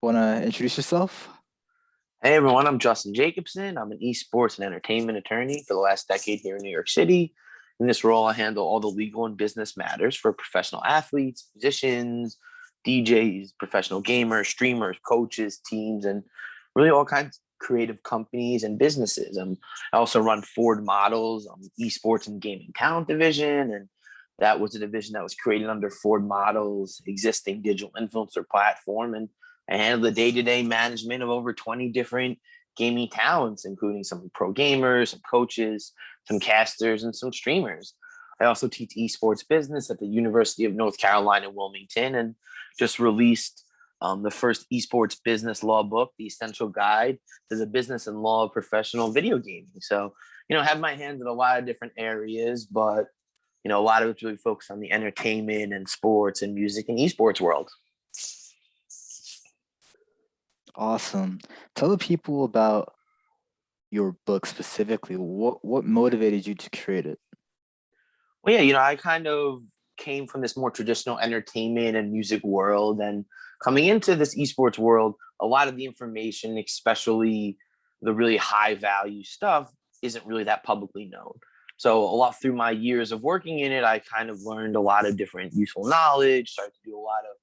Want to introduce yourself? Hey everyone, I'm Justin Jacobson. I'm an esports and entertainment attorney for the last decade here in New York City. In this role, I handle all the legal and business matters for professional athletes, musicians, DJs, professional gamers, streamers, coaches, teams, and really all kinds of creative companies and businesses. I also run Ford Models, esports and gaming talent division, and that was a division that was created under Ford Models' existing digital influencer platform. And I handle the day-to-day management of over 20 different gaming talents, including some pro gamers, some coaches, some casters, and some streamers. I also teach esports business at the University of North Carolina, Wilmington, and just released the first esports business law book, The Essential Guide to the Business and Law of Professional Video Gaming. So, I have my hands in a lot of different areas, but, a lot of it's really focused on the entertainment and sports and music and esports world. Awesome. Tell the people about your book specifically. What motivated you to create it? Well, yeah, I kind of came from this more traditional entertainment and music world, and coming into this esports world, a lot of the information, especially the really high value stuff, isn't really that publicly known. So a lot through my years of working in it, I kind of learned a lot of different useful knowledge, started to do a lot of,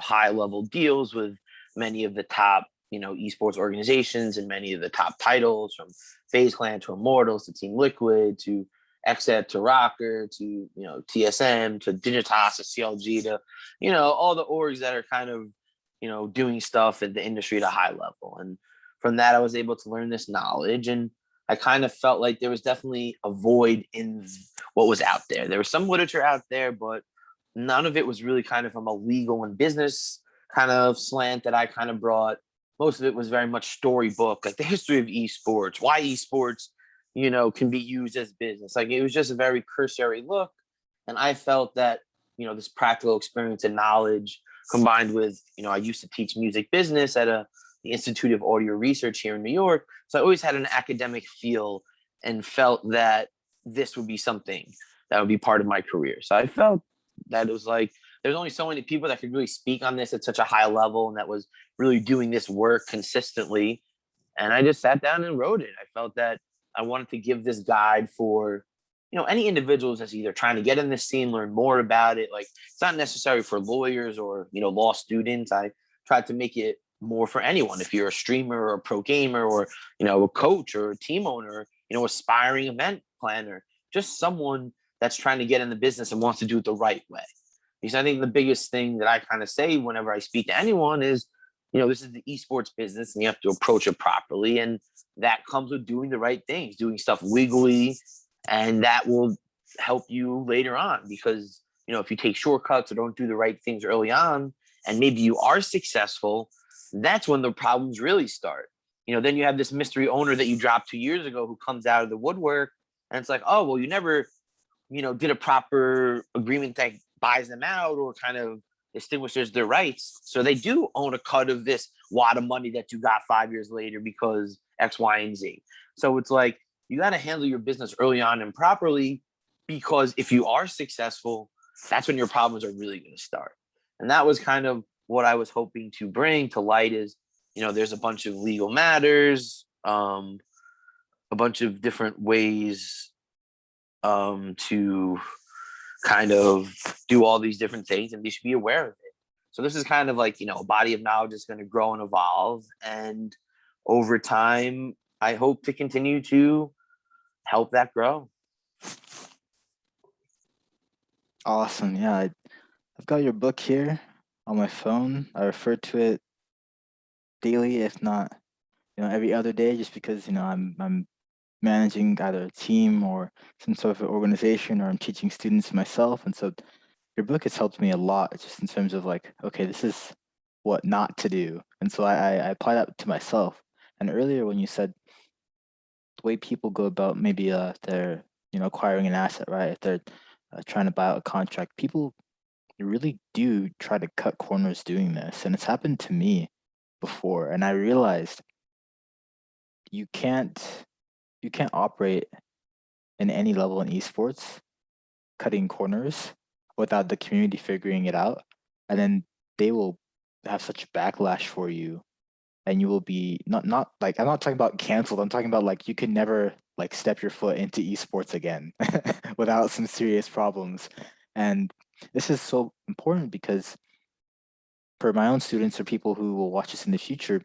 high level deals with many of the top, esports organizations and many of the top titles, from FaZe Clan to Immortals to Team Liquid to XZ to Rocker to, TSM to Dignitas to CLG to, all the orgs that are kind of, doing stuff in the industry at a high level. And from that, I was able to learn this knowledge, and I kind of felt like there was definitely a void in what was out there. There was some literature out there, but none of it was really kind of from a legal and business kind of slant that I kind of brought. Most of it was very much storybook, like the history of esports, why esports, can be used as business. Like, it was just a very cursory look. And I felt that, this practical experience and knowledge combined with, I used to teach music business at the Institute of Audio Research here in New York. So I always had an academic feel and felt that this would be something that would be part of my career. So I felt that it was like, there's only so many people that could really speak on this at such a high level and that was really doing this work consistently. And I just sat down and wrote it. I felt that I wanted to give this guide for, any individuals that's either trying to get in this scene, learn more about it. Like, it's not necessary for lawyers or, law students. I tried to make it more for anyone. If you're a streamer or a pro gamer or, a coach or a team owner, aspiring event planner, just someone that's trying to get in the business and wants to do it the right way. Because I think the biggest thing that I kind of say whenever I speak to anyone is, this is the esports business and you have to approach it properly. And that comes with doing the right things, doing stuff legally, and that will help you later on. Because, if you take shortcuts or don't do the right things early on, and maybe you are successful, that's when the problems really start. Then you have this mystery owner that you dropped 2 years ago who comes out of the woodwork, and it's like, oh, well, you never, did a proper agreement that buys them out or kind of extinguishes their rights. So they do own a cut of this wad of money that you got 5 years later because X, Y, and Z. So it's like, you got to handle your business early on and properly, because if you are successful, that's when your problems are really going to start. And that was kind of what I was hoping to bring to light is, there's a bunch of legal matters, a bunch of different ways to kind of do all these different things, and they should be aware of it. So this is kind of like, a body of knowledge is going to grow and evolve. And over time, I hope to continue to help that grow. Awesome. Yeah, I've got your book here on my phone. I refer to it daily, if not, every other day, just because, I'm managing either a team or some sort of organization, or I'm teaching students myself. And so your book has helped me a lot, just in terms of like, okay, this is what not to do. And so I apply that to myself. And earlier when you said the way people go about maybe they're, acquiring an asset, right? If they're trying to buy out a contract, people really do try to cut corners doing this. And it's happened to me before. And I realized you can't operate in any level in esports cutting corners without the community figuring it out, and then they will have such backlash for you, and you will be not like, I'm not talking about canceled. I'm talking about like you can never like step your foot into esports again without some serious problems. And this is so important because for my own students or people who will watch this in the future,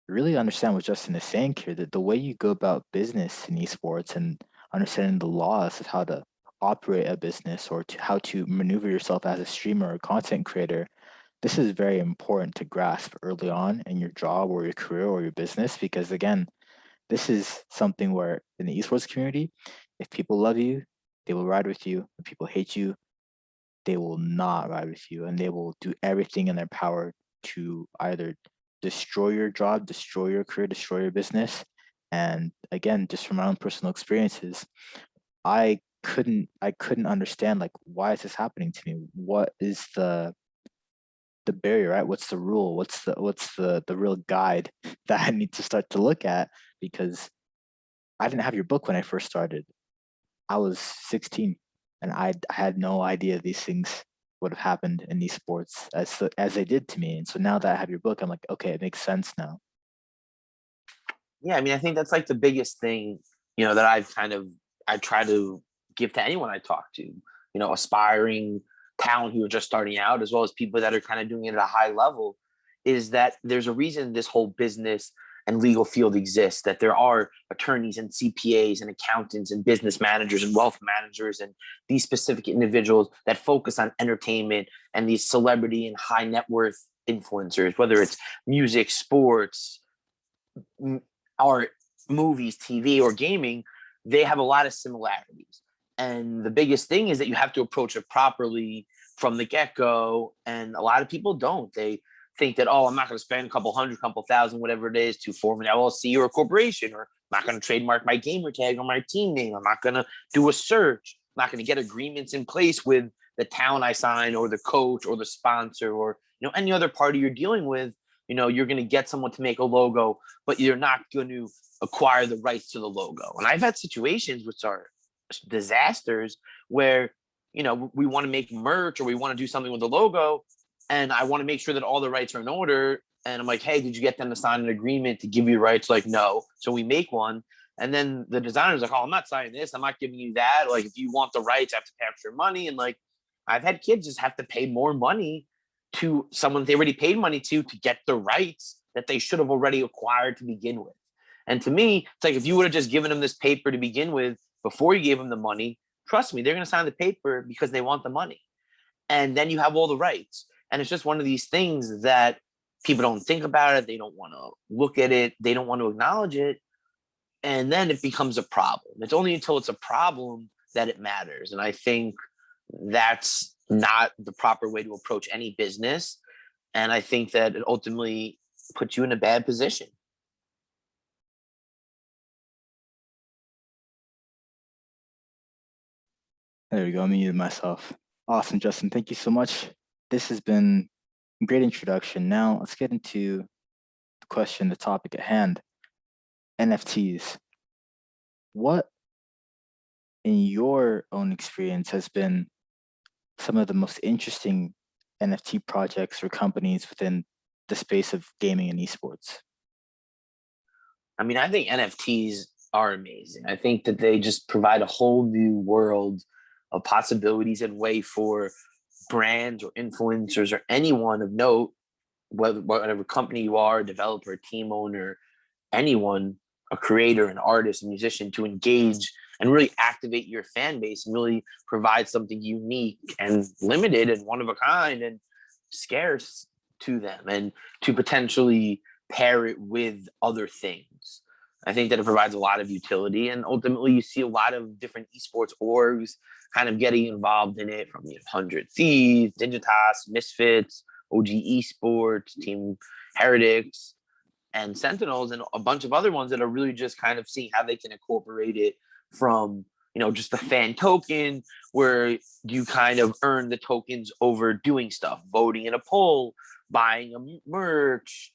really understand what Justin is saying here, that the way you go about business in esports and understanding the laws of how to operate a business or how to maneuver yourself as a streamer or content creator, this is very important to grasp early on in your job or your career or your business, because again, this is something where in the esports community, if people love you, they will ride with you. If people hate you, they will not ride with you, and they will do everything in their power to either destroy your job, destroy your career, destroy your business. And again, just from my own personal experiences, I couldn't understand, like, why is this happening to me? What is the barrier, right? What's the rule? What's the real guide that I need to start to look at? Because I didn't have your book when I first started. I was 16, and I had no idea these things would have happened in these sports as they did to me. And so now that I have your book, I'm like, okay, it makes sense now. Yeah, I mean, I think that's like the biggest thing, that I try to give to anyone I talk to, aspiring talent who are just starting out, as well as people that are kind of doing it at a high level, is that there's a reason this whole business and legal field exists, that there are attorneys and CPAs and accountants and business managers and wealth managers and these specific individuals that focus on entertainment and these celebrity and high net worth influencers, whether it's music, sports, art, movies, TV, or gaming. They have a lot of similarities. And the biggest thing is that you have to approach it properly from the get go. And a lot of people don't. They think that, oh, I'm not going to spend a couple hundred, couple thousand, whatever it is, to form an LLC or a corporation, or I'm not going to trademark my gamer tag or my team name. I'm not going to do a search. I'm not going to get agreements in place with the town I sign or the coach or the sponsor or any other party you're dealing with. You're going to get someone to make a logo, but you're not going to acquire the rights to the logo. And I've had situations which are disasters where, we want to make merch or we want to do something with the logo, and I want to make sure that all the rights are in order. And I'm like, hey, did you get them to sign an agreement to give you rights? Like, no. So we make one. And then the designer's like, oh, I'm not signing this. I'm not giving you that. Like, if you want the rights, I have to pay extra money. And like, I've had kids just have to pay more money to someone they already paid money to get the rights that they should have already acquired to begin with. And to me, it's like, if you would have just given them this paper to begin with before you gave them the money, trust me, they're going to sign the paper because they want the money. And then you have all the rights. And it's just one of these things that people don't think about it. They don't want to look at it. They don't want to acknowledge it. And then it becomes a problem. It's only until it's a problem that it matters. And I think that's not the proper way to approach any business. And I think that it ultimately puts you in a bad position. There we go. I muted myself. Awesome, Justin. Thank you so much. This has been a great introduction. Now let's get into the question, the topic at hand, NFTs. What, in your own experience, has been some of the most interesting NFT projects or companies within the space of gaming and esports? I mean, I think NFTs are amazing. I think that they just provide a whole new world of possibilities and way for brands or influencers or anyone of note, whatever company you are, developer, team owner, anyone, a creator, an artist, a musician, to engage and really activate your fan base and really provide something unique and limited and one of a kind and scarce to them, and to potentially pair it with other things. I think that it provides a lot of utility, and ultimately you see a lot of different esports orgs kind of getting involved in it, from 100 Thieves, Digitas, Misfits, OG Esports, Team Heretics, and Sentinels, and a bunch of other ones that are really just kind of seeing how they can incorporate it from, just the fan token, where you kind of earn the tokens over doing stuff, voting in a poll, buying a merch,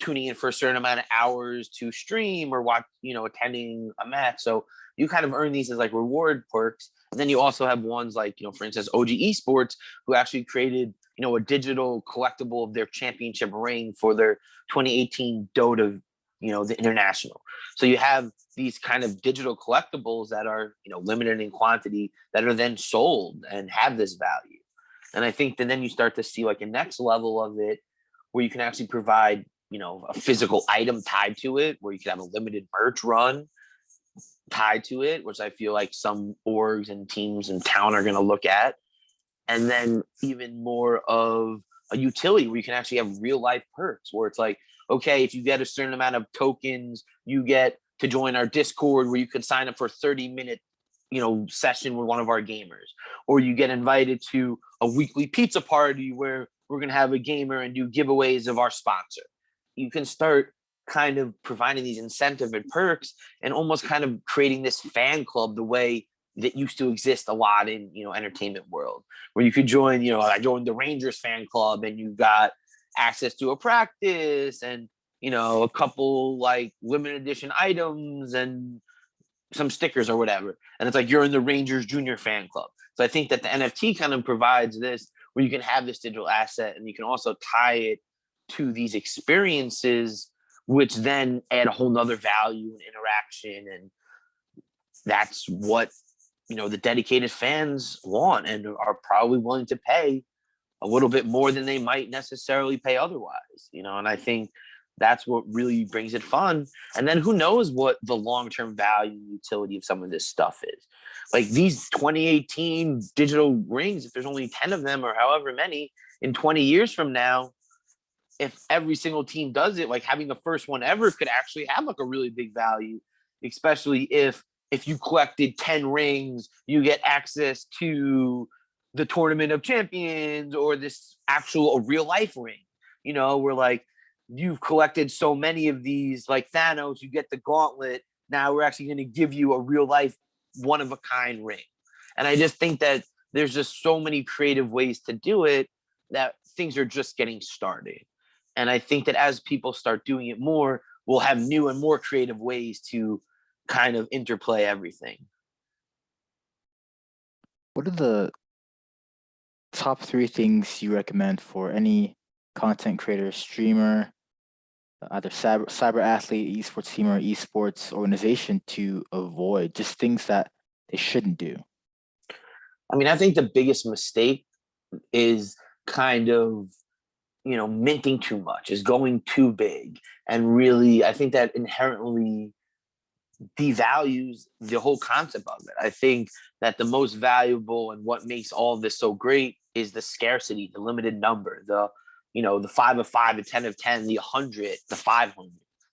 tuning in for a certain amount of hours to stream, or attending a match. So you kind of earn these as like reward perks. And then you also have ones like, for instance, OG Esports, who actually created a digital collectible of their championship ring for their 2018 Dota, the international. So you have these kind of digital collectibles that are, limited in quantity that are then sold and have this value. And I think that then you start to see like a next level of it where you can actually provide, a physical item tied to it, where you can have a limited merch run tied to it, which I feel like some orgs and teams in town are going to look at. And then even more of a utility where you can actually have real life perks where it's like, okay, if you get a certain amount of tokens, you get to join our Discord where you could sign up for a 30-minute, session with one of our gamers, or you get invited to a weekly pizza party where we're going to have a gamer and do giveaways of our sponsor. You can start kind of providing these incentive and perks and almost kind of creating this fan club the way that used to exist a lot in, entertainment world, where you could join, I joined the Rangers fan club and you got access to a practice and, a couple like limited edition items and some stickers or whatever. And it's like you're in the Rangers junior fan club. So I think that the NFT kind of provides this where you can have this digital asset and you can also tie it to these experiences, which then add a whole nother value and interaction. And that's what, the dedicated fans want and are probably willing to pay a little bit more than they might necessarily pay otherwise, and I think that's what really brings it fun. And then who knows what the long-term value and utility of some of this stuff is. Like these 2018 digital rings, if there's only 10 of them or however many in 20 years from now, if every single team does it, like having the first one ever could actually have like a really big value, especially if you collected 10 rings, you get access to the Tournament of Champions or this actual a real life ring, where like you've collected so many of these, like Thanos, you get the gauntlet. Now we're actually going to give you a real life, one of a kind ring. And I just think that there's just so many creative ways to do it that things are just getting started. And I think that as people start doing it more, we'll have new and more creative ways to kind of interplay everything. What are the top 3 things you recommend for any content creator, streamer, either cyber athlete, esports team, or esports organization to avoid? Just things that they shouldn't do. I mean, I think the biggest mistake is kind of, minting too much, is going too big. And really, I think that inherently devalues the whole concept of it. I think that the most valuable and what makes all of this so great is the scarcity, the limited number, the 5 of 5, the 10 of 10, the 100, the 500.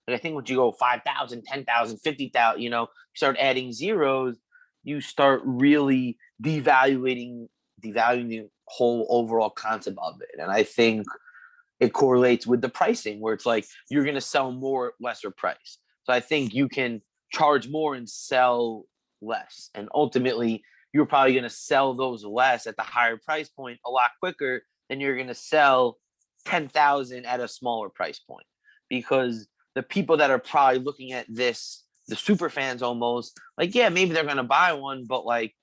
Like I think once you go 5,000, 10,000, 50,000, you start adding zeros, you start really devaluing the whole overall concept of it. And I think it correlates with the pricing where it's like you're going to sell more lesser price. So I think you can charge more and sell less. And ultimately, you're probably going to sell those less at the higher price point a lot quicker than you're going to sell 10,000 at a smaller price point. Because the people that are probably looking at this, the super fans almost, like, yeah, maybe they're going to buy one, but like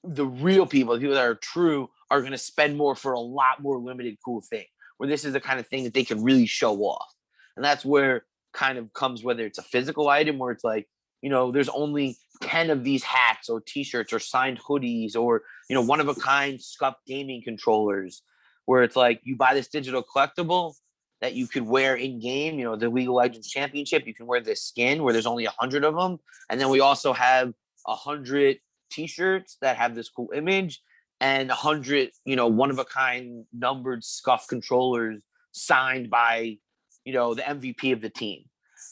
the real people, the people that are true, are going to spend more for a lot more limited cool thing, where this is the kind of thing that they can really show off. And that's where kind of comes, whether it's a physical item where it's like, there's only 10 of these hats or t-shirts or signed hoodies or, one of a kind scuffed gaming controllers, where it's like you buy this digital collectible that you could wear in game, the League of Legends Championship, you can wear this skin where there's only 100 of them. And then we also have 100 t-shirts that have this cool image and 100, one of a kind numbered scuffed controllers signed by, the MVP of the team.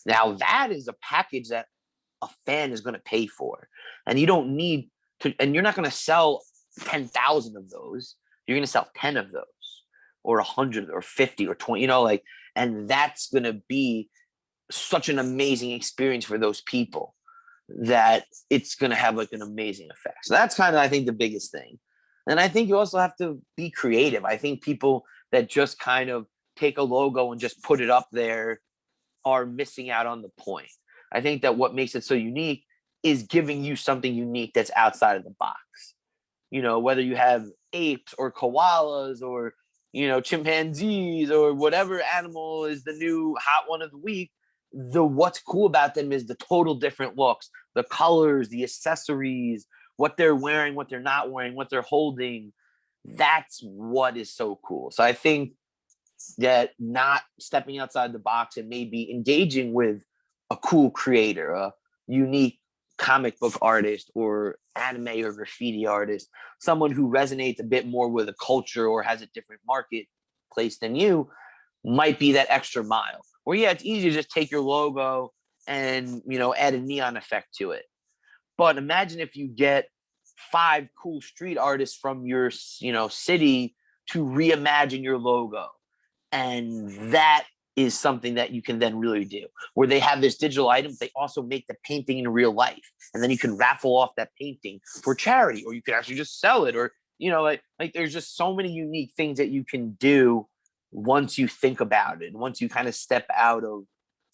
Now that is a package that a fan is going to pay for, and you don't need to, and you're not going to sell 10,000 of those. You're going to sell 10 of those or 100 or 50 or 20, and that's going to be such an amazing experience for those people that it's going to have like an amazing effect. So that's kind of, I think, the biggest thing. And I think you also have to be creative. I think people that just kind of take a logo and just put it up there are missing out on the point. I think that what makes it so unique is giving you something unique that's outside of the box. Whether you have apes or koalas or chimpanzees or whatever animal is the new hot one of the week. The what's cool about them is the total different looks, the colors, the accessories, what they're wearing, what they're not wearing, what they're holding. That's what is so cool. So I think that not stepping outside the box and maybe engaging with a cool creator, a unique comic book artist or anime or graffiti artist, someone who resonates a bit more with a culture or has a different marketplace than you, might be that extra mile. Where yeah, it's easy to just take your logo and add a neon effect to it. But imagine if you get 5 cool street artists from your city to reimagine your logo, and that is something that you can then really do, where they have this digital item, they also make the painting in real life, and then you can raffle off that painting for charity, or you could actually just sell it, or like there's just so many unique things that you can do once you think about it, once you kind of step out of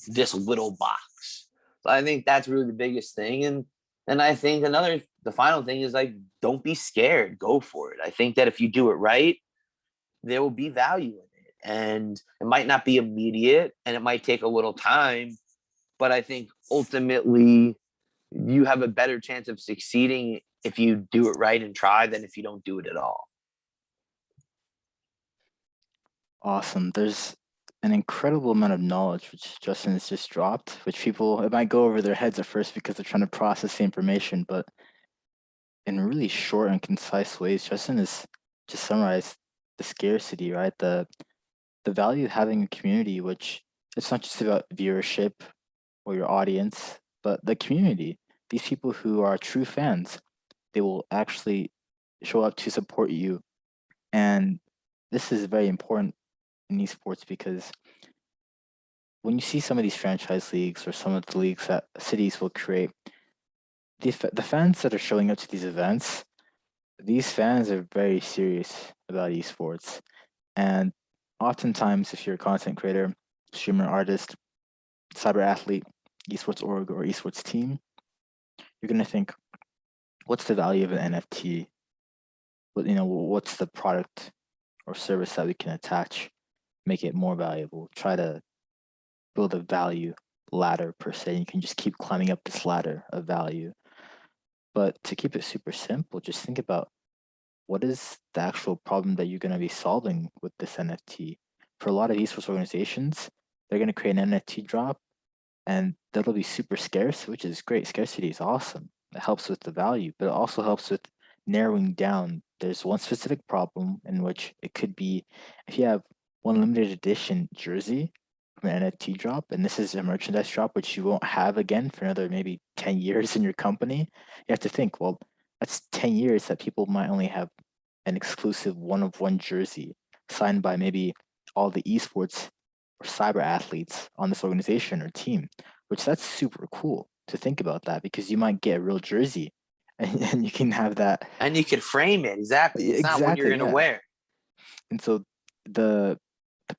this little box. So I think that's really the biggest thing. And I think the final thing is, like, don't be scared, go for it. I think that if you do it right, there will be value in it. And it might not be immediate and it might take a little time, but I think ultimately you have a better chance of succeeding if you do it right and try than if you don't do it at all. Awesome. There's an incredible amount of knowledge which Justin has just dropped, which people, it might go over their heads at first because they're trying to process the information, but in really short and concise ways, Justin has just summarized the scarcity, right? The value of having a community, which it's not just about viewership or your audience, but the community. These people who are true fans, they will actually show up to support you. And this is very important in esports because when you see some of these franchise leagues or some of the leagues that cities will create, the fans that are showing up to these events, these fans are very serious about esports. And oftentimes, if you're a content creator, streamer, artist, cyber athlete, esports org, or esports team, you're going to think, what's the value of an NFT? What's the product or service that we can attach, make it more valuable, try to build a value ladder per se. You can just keep climbing up this ladder of value. But to keep it super simple, just think about what is the actual problem that you're going to be solving with this NFT. For a lot of esports organizations, they're going to create an NFT drop and that'll be super scarce, which is great. Scarcity is awesome. It helps with the value, but it also helps with narrowing down. There's one specific problem in which it could be if you have one limited edition jersey from an NFT drop, and this is a merchandise drop which you won't have again for another maybe 10 years in your company, you have to think, well, that's 10 years that people might only have an exclusive one-of-one jersey signed by maybe all the esports or cyber athletes on this organization or team, which that's super cool to think about that because you might get a real jersey and you can have that. And you could frame it. Exactly. It's not what you're Exactly, going to yeah. wear. And so the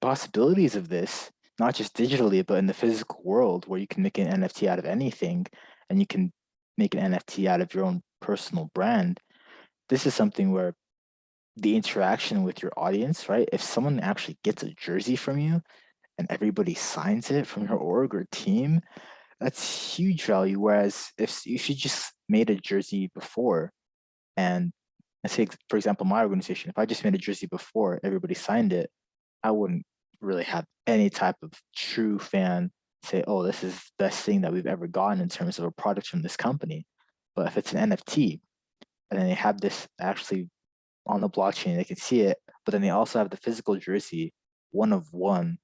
possibilities of this, not just digitally, but in the physical world where you can make an NFT out of anything and you can make an NFT out of your own personal brand, this is something where the interaction with your audience, right? If someone actually gets a jersey from you and everybody signs it from your org or team, that's huge value. Whereas if you just made a jersey before, and let's say, for example, my organization, if I just made a jersey before everybody signed it, I wouldn't really have any type of true fan say, oh, this is the best thing that we've ever gotten in terms of a product from this company. But if it's an NFT and then they have this actually on the blockchain, they can see it, but then they also have the physical jersey, one of one,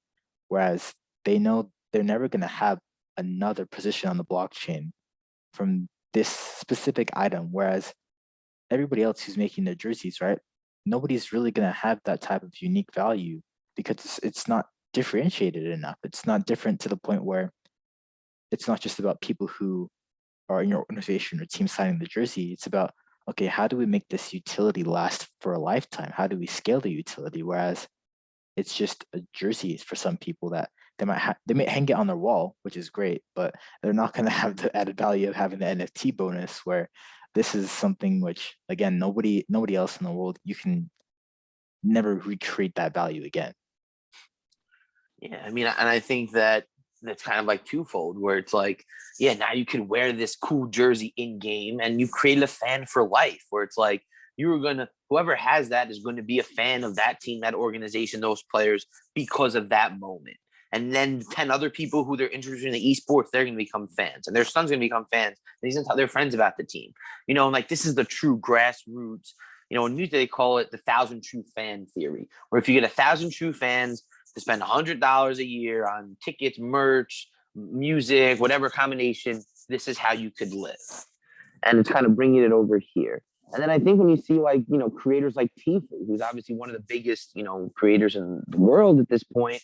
whereas they know they're never going to have another position on the blockchain from this specific item. Whereas everybody else who's making their jerseys, right? Nobody's really going to have that type of unique value because it's not differentiated enough. It's not different to the point where it's not just about people who are in your organization or team signing the jersey. It's about, okay, how do we make this utility last for a lifetime? How do we scale the utility? Whereas it's just a jersey for some people that they may hang it on their wall, which is great, but they're not going to have the added value of having the NFT bonus where this is something which, again, nobody else in the world, you can never recreate that value again. Yeah, I mean, and I think that that's kind of like twofold, where it's like, yeah, now you can wear this cool jersey in game, and you created a fan for life, where it's like you were gonna, whoever has that is going to be a fan of that team, that organization, those players because of that moment. And then 10 other people who they're interested in the esports, they're going to become fans, and their son's going to become fans. And he's going to tell their friends about the team, and like this is the true grassroots. In music, they call it the 1,000 true fan theory, where if you get 1,000 true fans to spend $100 a year on tickets, merch, music, whatever combination, this is how you could live. And it's kind of bringing it over here. And then I think when you see like, creators like Tifu, who's obviously one of the biggest, creators in the world at this point,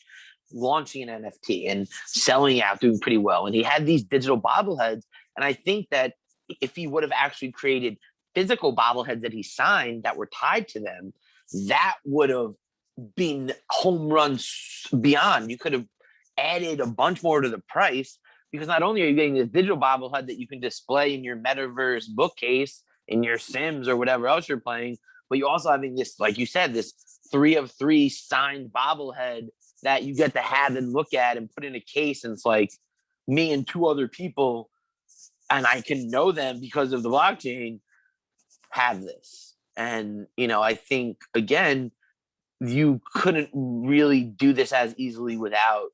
launching an NFT and selling out, doing pretty well. And he had these digital bobbleheads. And I think that if he would have actually created physical bobbleheads that he signed that were tied to them, that would have been home runs beyond. You could have added a bunch more to the price, because not only are you getting this digital bobblehead that you can display in your metaverse bookcase in your Sims or whatever else you're playing, but you're also having this, like you said, this 3 of 3 signed bobblehead that you get to have and look at and put in a case. And it's like me and 2 other people, and I can know them because of the blockchain, have this. And, I think, again, you couldn't really do this as easily without,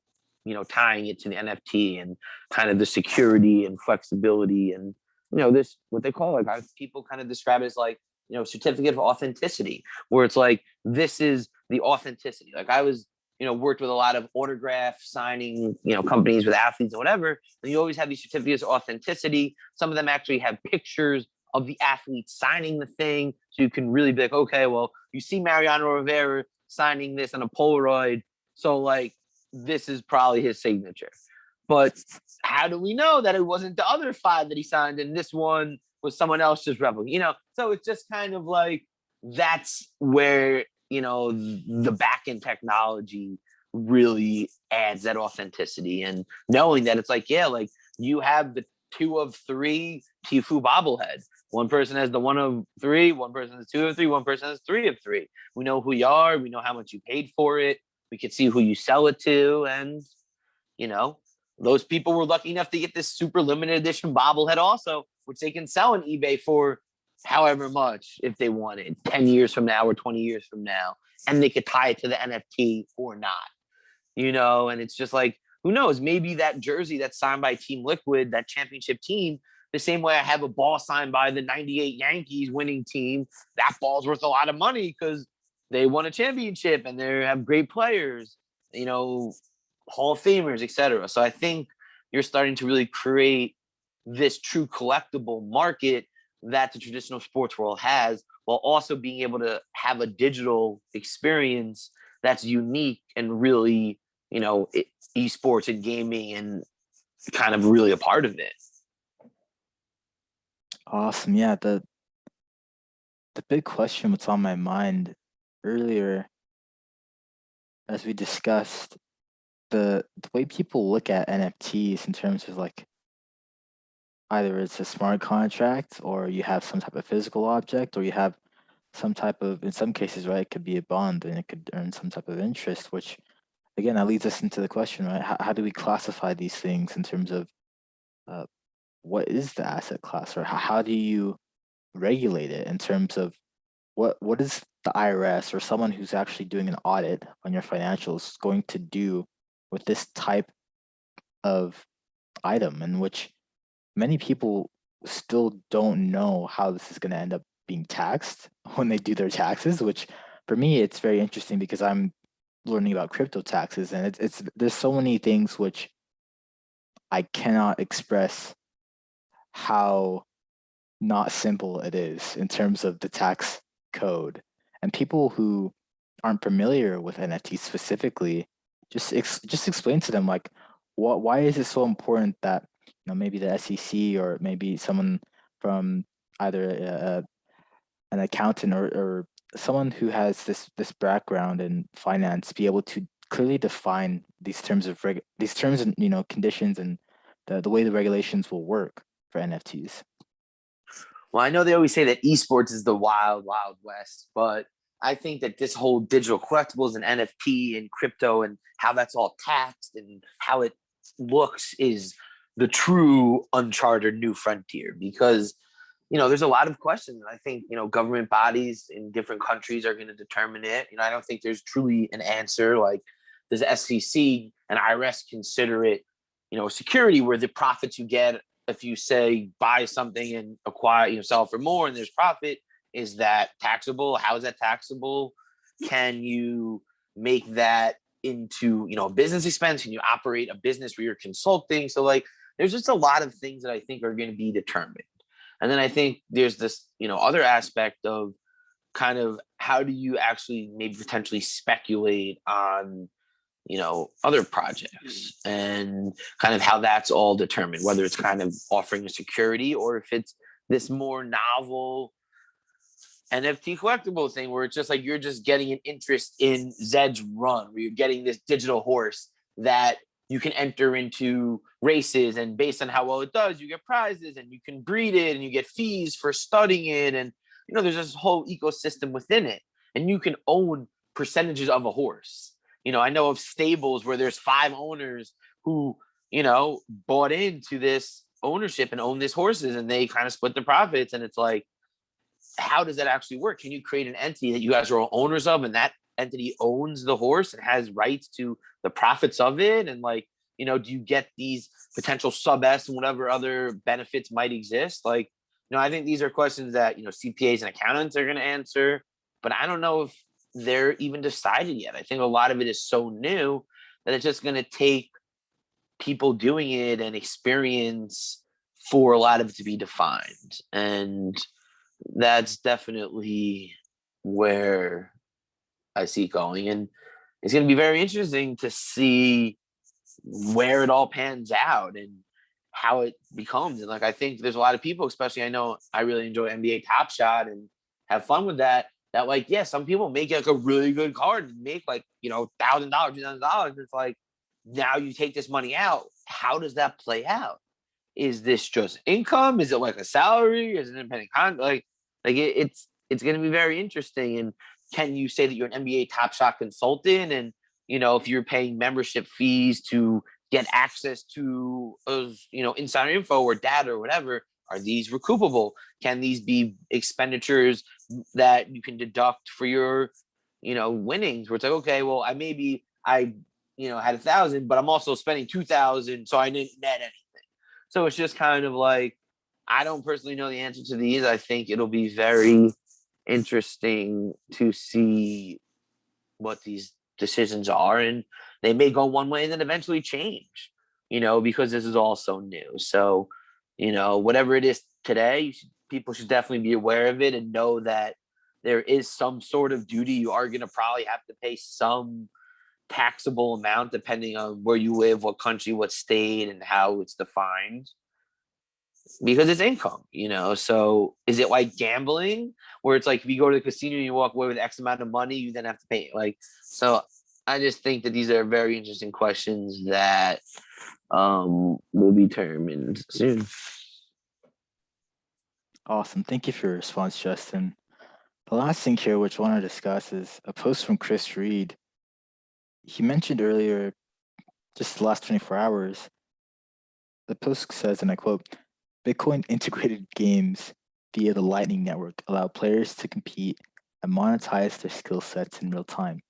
tying it to the NFT and kind of the security and flexibility and, this, what they call, like, people kind of describe it as like, certificate of authenticity, where it's like, this is the authenticity. Like I was, worked with a lot of autograph signing, companies with athletes and whatever. And you always have these certificates of authenticity. Some of them actually have pictures of the athlete signing the thing. So you can really be like, okay, well, you see Mariano Rivera signing this on a Polaroid. So like, this is probably his signature. But how do we know that it wasn't the other 5 that he signed and this one was someone else just replicating? So it's just kind of like, that's where, the back end technology really adds that authenticity, and knowing that it's like, yeah, like you have the 2 of 3 Tifu bobblehead. One person has the 1 of 3, one person has 2 of 3, one person has 3 of 3. We know who you are. We know how much you paid for it. We can see who you sell it to. And, those people were lucky enough to get this super limited edition bobblehead also, which they can sell on eBay for however much if they wanted 10 years from now or 20 years from now. And they could tie it to the NFT or not, and it's just like, who knows? Maybe that jersey that's signed by Team Liquid, that championship team, the same way I have a ball signed by the 98 Yankees winning team, that ball's worth a lot of money because they won a championship and they have great players, Hall of Famers, etc. So I think you're starting to really create this true collectible market that the traditional sports world has, while also being able to have a digital experience that's unique and really, esports and gaming and kind of really a part of it. Awesome. Yeah, the big question what's on my mind earlier, as we discussed, the way people look at NFTs in terms of like either it's a smart contract or you have some type of physical object, or you have some type of, in some cases, right, it could be a bond and it could earn some type of interest, which again, that leads us into the question, right? How do we classify these things in terms of what is the asset class, or how do you regulate it in terms of what is the IRS or someone who's actually doing an audit on your financials going to do with this type of item, in which many people still don't know how this is going to end up being taxed when they do their taxes, which for me, it's very interesting because I'm learning about crypto taxes, and it's there's so many things which I cannot express how not simple it is in terms of the tax code. And people who aren't familiar with NFTs specifically, just explain to them like why is it so important that maybe the SEC or maybe someone from either an accountant or someone who has this background in finance be able to clearly define these terms of these terms and conditions and the way the regulations will work for NFTs. Well, I know they always say that esports is the wild, wild west, but I think that this whole digital collectibles and NFT and crypto and how that's all taxed and how it looks is the true uncharted new frontier because there's a lot of questions. I think, government bodies in different countries are going to determine it. I don't think there's truly an answer. Like, does the SEC and IRS consider it, security where the profits you get if you say buy something and acquire, sell for more and there's profit, is that taxable? How is that taxable? Can you make that into, a business expense? Can you operate a business where you're consulting? So like, there's just a lot of things that I think are going to be determined. And then I think there's this, other aspect of kind of how do you actually maybe potentially speculate on, other projects and kind of how that's all determined, whether it's kind of offering a security or if it's this more novel NFT collectible thing where it's just like you're just getting an interest in Zed's run, where you're getting this digital horse that you can enter into races, and based on how well it does, you get prizes and you can breed it and you get fees for studying it. And there's this whole ecosystem within it, and you can own percentages of a horse. I know of stables where there's 5 owners who, bought into this ownership and own these horses, and they kind of split the profits. And it's like, how does that actually work? Can you create an entity that you guys are all owners of, and that entity owns the horse and has rights to the profits of it? And like, do you get these potential sub S and whatever other benefits might exist? Like, I think these are questions that, CPAs and accountants are going to answer, but I don't know if they're even decided yet. I think a lot of it is so new that it's just going to take people doing it and experience for a lot of it to be defined. And that's definitely where I see it going. And it's going to be very interesting to see where it all pans out and how it becomes. And like, I think there's a lot of people, especially I know I really enjoy NBA Top Shot and have fun with that. That like, yeah, some people make like a really good card and make like, $1,000, $2,000. It's like, now you take this money out. How does that play out? Is this just income? Is it like a salary? Is it independent it's going to be very interesting. And can you say that you're an NBA Top Shot consultant? And if you're paying membership fees to get access to insider info or data or whatever, are these recoupable? Can these be expenditures that you can deduct for your winnings? Where it's like, okay, well, I had 1,000, but I'm also spending 2,000, so I didn't net anything. So it's just kind of like, I don't personally know the answer to these. I think it'll be very interesting to see what these decisions are, and they may go one way and then eventually change, because this is all so new. So, whatever it is today, people should definitely be aware of it and know that there is some sort of duty. You are going to probably have to pay some taxable amount depending on where you live, what country, what state, and how it's defined, because it's income. So is it like gambling where it's like if you go to the casino and you walk away with X amount of money, you then have to pay? Like, so I just think that these are very interesting questions that will be determined soon. Awesome. Thank you for your response, Justin. The last thing here, which I want to discuss, is a post from Chris Reed. He mentioned earlier, just the last 24 hours, the post says, and I quote, Bitcoin integrated games via the Lightning Network allow players to compete and monetize their skill sets in real time.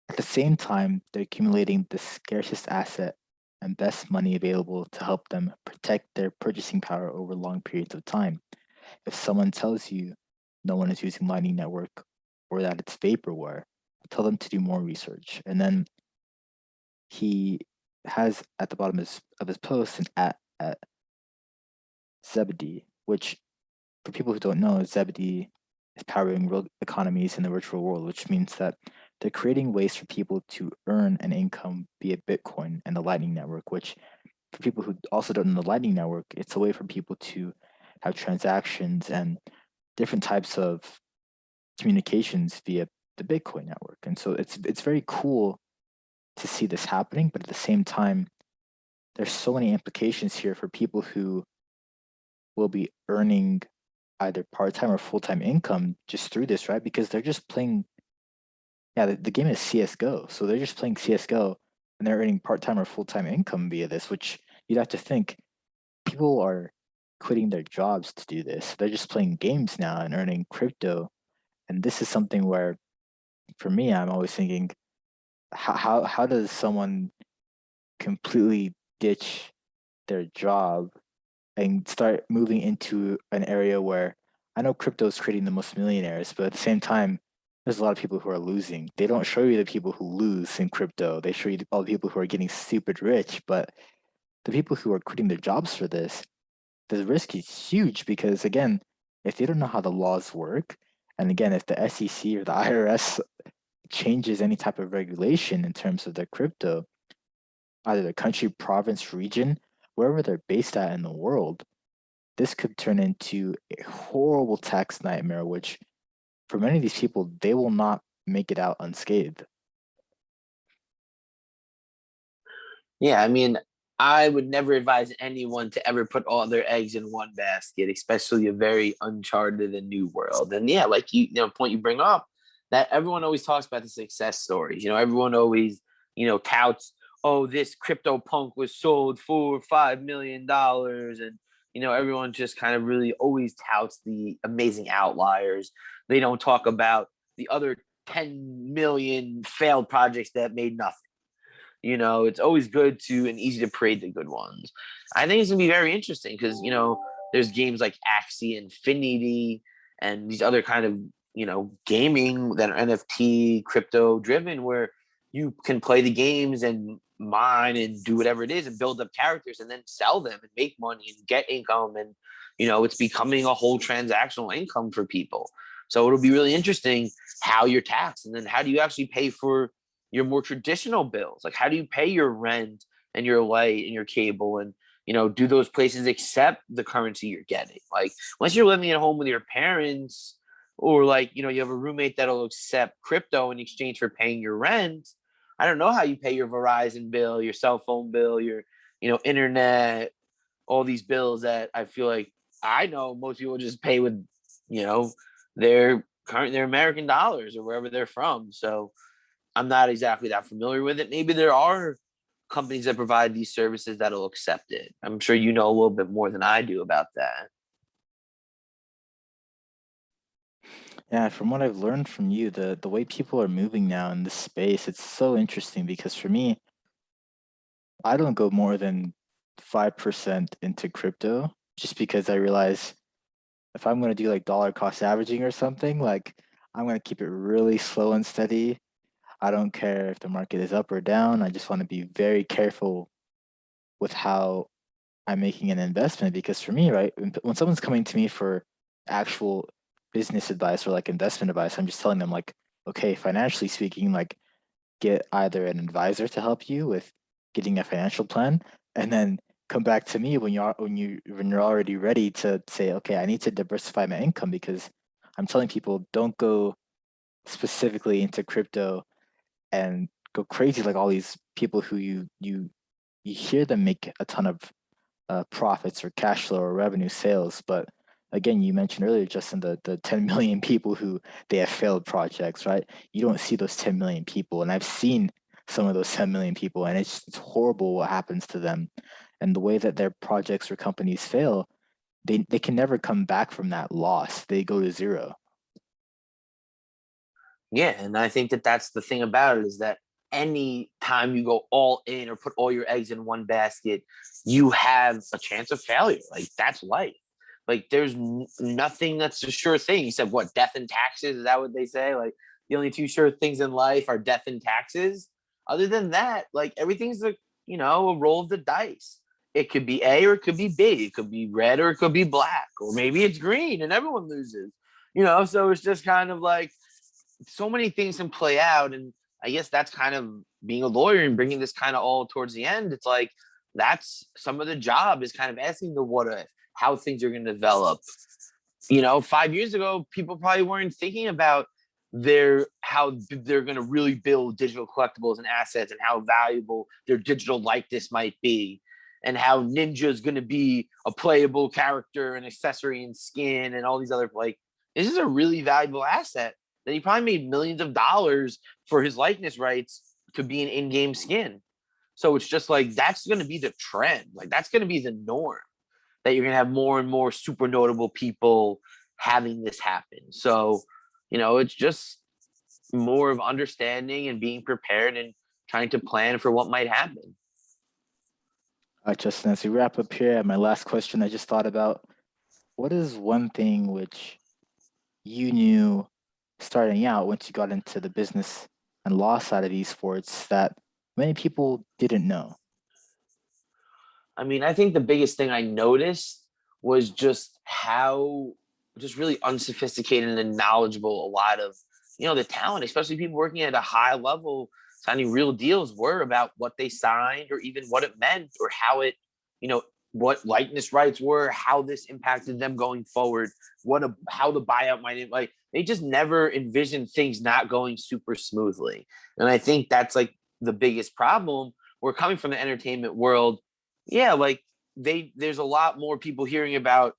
At the same time, they're accumulating the scarcest asset and best money available to help them protect their purchasing power over long periods of time. If someone tells you no one is using Lightning Network or that it's vaporware, tell them to do more research. And then he has at the bottom of his post an at Zebedee, which for people who don't know, Zebedee is powering real economies in the virtual world, which means that they're creating ways for people to earn an income via Bitcoin and the Lightning Network, which for people who also don't know the Lightning Network, it's a way for people to have transactions and different types of communications via the Bitcoin network. And so it's very cool to see this happening, but at the same time, there's so many implications here for people who will be earning either part-time or full-time income just through this, right? Because they're just playing, yeah, the game is CSGO. So they're just playing CSGO and they're earning part-time or full-time income via this, which you'd have to think people are quitting their jobs to do this. They're just playing games now and earning crypto. And this is something where, for me, I'm always thinking, how does someone completely ditch their job and start moving into an area where I know crypto is creating the most millionaires, but at the same time, there's a lot of people who are losing. They don't show you the people who lose in crypto. They show you all the people who are getting stupid rich, but the people who are quitting their jobs for this, the risk is huge because again, if they don't know how the laws work, and again, if the SEC or the IRS changes any type of regulation in terms of their crypto, either the country, province, region, wherever they're based at in the world, this could turn into a horrible tax nightmare, which for many of these people, they will not make it out unscathed. Yeah, I mean, I would never advise anyone to ever put all their eggs in one basket, especially a very uncharted and new world. And yeah, like point you bring up, that everyone always talks about the success stories. Everyone always, touts, oh, this crypto punk was sold for $5 million, and everyone just kind of really always touts the amazing outliers. They don't talk about the other 10 million failed projects that made nothing. It's always good to and easy to parade the good ones. I think it's gonna be very interesting because there's games like Axie Infinity and these other kind of gaming that are NFT crypto driven where you can play the games and mine and do whatever it is and build up characters and then sell them and make money and get income, and it's becoming a whole transactional income for people. So it'll be really interesting how you're taxed, and then how do you actually pay for your more traditional bills? Like, how do you pay your rent and your light and your cable? And, do those places accept the currency you're getting? Like, unless you're living at home with your parents, or like, you have a roommate that'll accept crypto in exchange for paying your rent. I don't know how you pay your Verizon bill, your cell phone bill, your, internet, all these bills that I feel like I know most people just pay with, you know, their American dollars or wherever they're from. So, I'm not exactly that familiar with it. Maybe there are companies that provide these services that'll accept it. I'm sure you know a little bit more than I do about that. Yeah, from what I've learned from you, the way people are moving now in this space, it's so interesting because for me, I don't go more than 5% into crypto just because I realize if I'm going to do like dollar cost averaging or something, like I'm going to keep it really slow and steady. I don't care if the market is up or down. I just want to be very careful with how I'm making an investment because for me, right, when someone's coming to me for actual business advice or like investment advice, I'm just telling them like, okay, financially speaking, like get either an advisor to help you with getting a financial plan, and then come back to me when you're already ready to say, okay, I need to diversify my income because I'm telling people don't go specifically into crypto and go crazy like all these people who you hear them make a ton of profits or cash flow or revenue sales. But again, you mentioned earlier, Justin, the 10 million people who they have failed projects, right? You don't see those 10 million people. And I've seen some of those 10 million people, and it's horrible what happens to them. And the way that their projects or companies fail, they can never come back from that loss. They go to zero. Yeah, and I think that that's the thing about it, is that any time you go all in or put all your eggs in one basket, you have a chance of failure. Like, that's life. Like, there's nothing that's a sure thing except what, death and taxes. Is that what they say? Like, the only two sure things in life are death and taxes. Other than that, like, everything's a roll of the dice. It could be A or it could be B. It could be red or it could be black, or maybe it's green and everyone loses. So it's just kind of like so many things can play out. And I guess that's kind of being a lawyer and bringing this kind of all towards the end. It's like, that's some of the job, is kind of asking the what if, how things are going to develop. 5 years ago, people probably weren't thinking about how they're going to really build digital collectibles and assets and how valuable their digital likeness might be. and how Ninja is going to be a playable character and accessory and skin and all these other, like, this is a really valuable asset that he probably made millions of dollars for his likeness rights to be an in-game skin. So it's just like, that's going to be the trend. Like, that's going to be the norm, that you're going to have more and more super notable people having this happen. So, it's just more of understanding and being prepared and trying to plan for what might happen. All right, Justin, as we wrap up here, my last question I just thought about, what is one thing which you knew starting out once you got into the business and law side of esports that many people didn't know? I mean, I think the biggest thing I noticed was just how just really unsophisticated and knowledgeable a lot of, the talent, especially people working at a high level, signing real deals, were about what they signed or even what it meant or how it, what likeness rights were, how this impacted them going forward, how the buyout might, like, they just never envisioned things not going super smoothly. And I think that's like the biggest problem. We're coming from the entertainment world. Yeah, like there's a lot more people hearing about,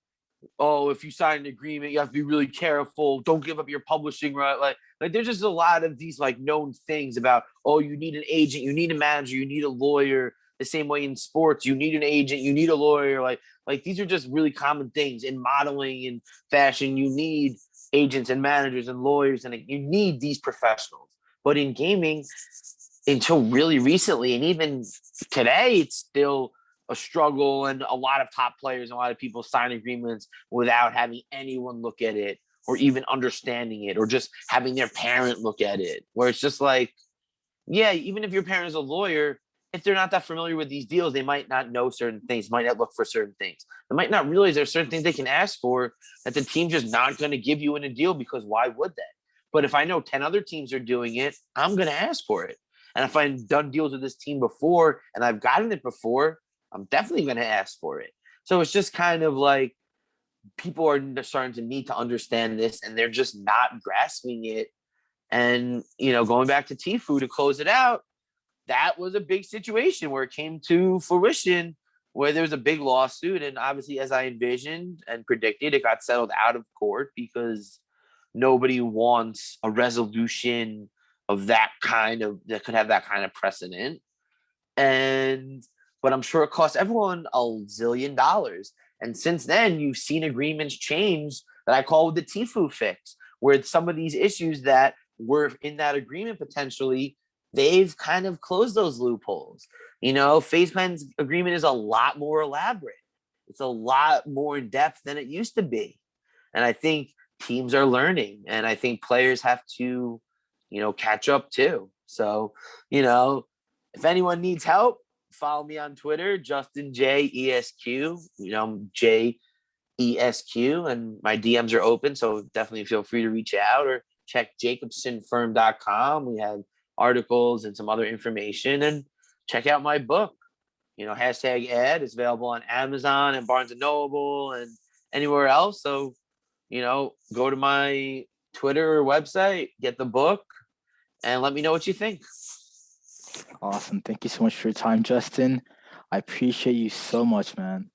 oh, if you sign an agreement, you have to be really careful. Don't give up your publishing right. Like there's just a lot of these like known things about, oh, you need an agent, you need a manager, you need a lawyer. The same way in sports, you need an agent, you need a lawyer. Like these are just really common things in modeling and fashion. You need agents and managers and lawyers, and you need these professionals. But in gaming, until really recently, and even today, it's still a struggle, and a lot of top players and a lot of people sign agreements without having anyone look at it or even understanding it, or just having their parent look at it, where it's just like, yeah, even if your parent is a lawyer, if they're not that familiar with these deals, they might not know certain things, might not look for certain things. They might not realize there's certain things they can ask for that the team's just not going to give you in a deal, because why would they? But if I know 10 other teams are doing it, I'm going to ask for it. And if I've done deals with this team before and I've gotten it before, I'm definitely going to ask for it. So it's just kind of like people are starting to need to understand this, and they're just not grasping it. And, going back to Tfue to close it out, that was a big situation where it came to fruition, where there was a big lawsuit. And obviously, as I envisioned and predicted, it got settled out of court because nobody wants a resolution of that could have that kind of precedent. But I'm sure it cost everyone a zillion dollars. And since then, you've seen agreements change that I call the Tfue fix, where some of these issues that were in that agreement potentially, they've kind of closed those loopholes. FaZe Clan's agreement is a lot more elaborate. It's a lot more in depth than it used to be. And I think teams are learning, and I think players have to, catch up too. So, if anyone needs help, follow me on Twitter, Justin J ESQ, JESQ, and my DMs are open. So definitely feel free to reach out or check jacobsonfirm.com. We have articles and some other information, and check out my book, hashtag ad is available on Amazon and Barnes and Noble and anywhere else. So, go to my Twitter or website, get the book, and let me know what you think. Awesome. Thank you so much for your time, Justin. I appreciate you so much, man.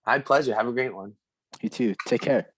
My pleasure. Have a great one. You too. Take care.